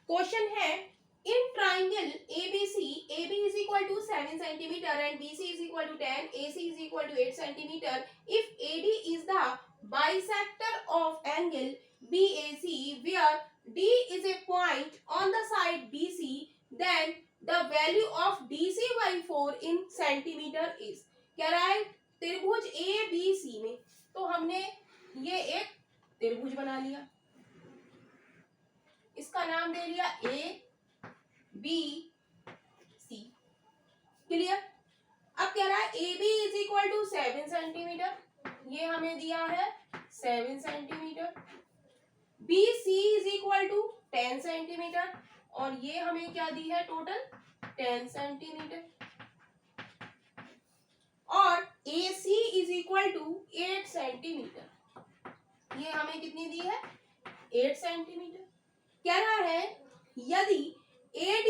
Question है in triangle ABC AB is equal to 7 centimeter and BC is equal to 10, AC is equal to 8 centimeter. If AD is the bisector of angle BAC where D is a point on the side BC, then the value of DC by 4 in centimeter is. कह रहा है त्रिभुज ABC में, तो हमने ये एक त्रिभुज बना लिया, इसका नाम दे लिया A B C. क्लियर. अब कह रहा है AB is equal to 7 centimetre, ये हमें दिया है 7 centimetre. BC is equal to 10 centimetre और ये हमें क्या दी है टोटल 10 सेंटीमीटर. और AC is equal to 8 centimetre, ये हमें कितनी दी है 8 सेंटीमीटर. कह रहा है यदि AD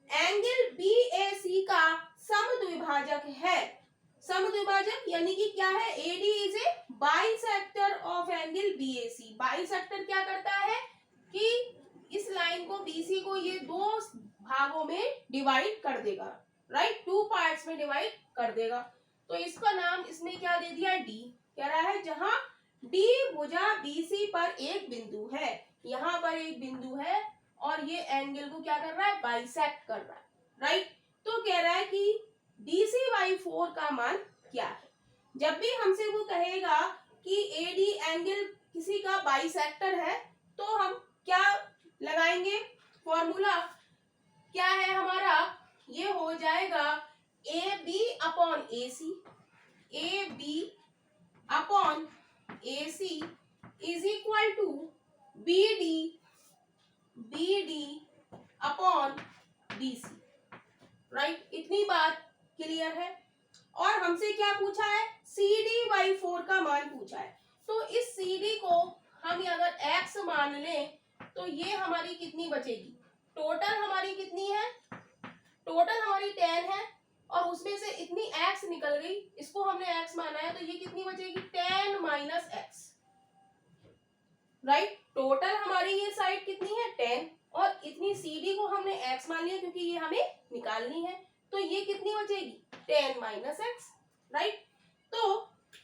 एंगल BAC का समद्विभाजक है, समद्विभाजक यानी कि क्या है, AD is a bisector of angle BAC. Bisector क्या करता है कि इस लाइन को BC को ये दो भागों में डिवाइड कर देगा, राइट, 2 पार्ट्स में डिवाइड कर देगा. तो इसका नाम इसने क्या दे दिया D. कह रहा है जहां D भुजा BC पर एक बिंदु है, यहां पर एक बिंदु है और ये एंगल को क्या कर रहा है, बाइसेक्ट कर रहा है, राइट. तो कह रहा है कि DC/4 का मान क्या है. जब भी हमसे वो कहेगा कि AD एंगल किसी का बाइसेक्टर है तो हम क्या लगाएंगे, फॉर्मूला क्या है हमारा, ये हो जाएगा AB/AC. AB/AC is equal to BD/DC. Right, इतनी बात क्लियर है. और हमसे क्या पूछा है, CD/4 का मान पूछा है. तो इस CD को हम अगर x मान लें तो ये हमारी कितनी बचेगी, टोटल हमारी कितनी है, टोटल हमारी 10 है और उसमें से इतनी x निकल गई, इसको हमने x माना है तो ये कितनी बचेगी 10 माइनस x. राइट, टोटल हमारी ये साइड कितनी है 10 और इतनी CD को हमने x मान लिया क्योंकि ये हमें निकालनी है, तो ये कितनी बचेगी 10 माइनस x. राइट, तो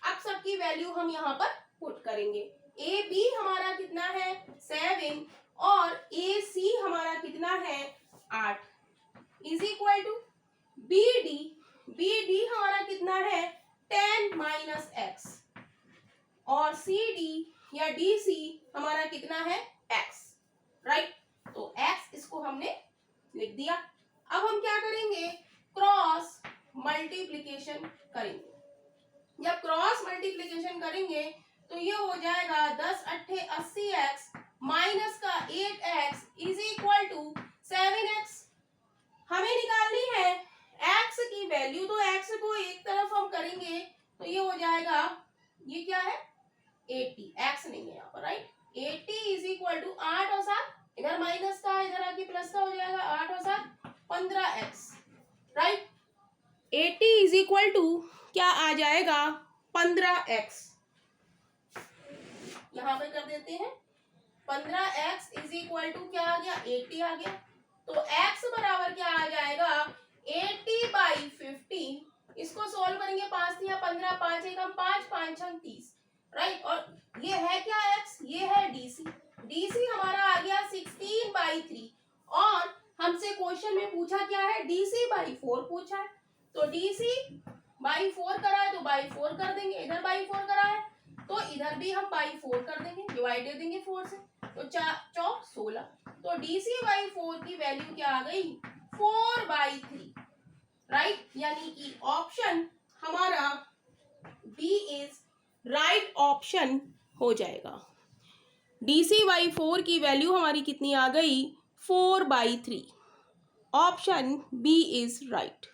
अब सबकी वैल्यू हम यहाँ पर पुट करेंगे. AB हमारा कितना है 7 और AC हमारा कितना है 8 इज इक्वल टू BD हमारा कितना है 10 माइनस x और CD या DC हमारा कितना है x. राइट, तो x इसको हमने लिख दिया. अब हम क्या करेंगे, क्रॉस मल्टीप्लिकेशन करेंगे. जब क्रॉस मल्टीप्लिकेशन करेंगे तो ये हो जाएगा 10 8 80x माइनस का 8x is equal to 7x. हमें निकालनी है x की वैल्यू, तो x को एक तरफ हम करेंगे तो ये हो जाएगा, ये क्या है 80, x नहीं है यहाँ पर, राइट. 80 इज इक्वल टू 8 और 7, इधर माइनस का इधर आके प्लस का हो जाएगा, 8 और 7 15x. Right, 80 is equal to क्या आ जाएगा 15x. यहाँ पे कर देते हैं 15x इज इक्वल टू क्या आ गया 80 आ गया. तो x बराबर क्या आ जाएगा 80/15. इसको सोल्व करेंगे, 5 दिया 15, 5 एकम 5, 5 छंग 30. राइट, और ये है क्या x, ये है DC हमारा आ गया 16/3. और हमसे क्वेश्चन में पूछा क्या है, DC/4 पूछा है, तो DC/4 करा है तो बाई 4 कर देंगे, इधर बाई 4 करा है तो इधर भी हम बाई 4 कर देंगे, डिवाइड दे देंगे 4 से, तो 4 16. तो DC/4 की वैल्यू क्या आ गई 4/3. राइट, यानी कि ऑप्शन हमारा बी इज राइट ऑप्शन हो जाएगा. DC/4 की वैल्यू हमारी कितनी आ गई 4/3. Option B is right.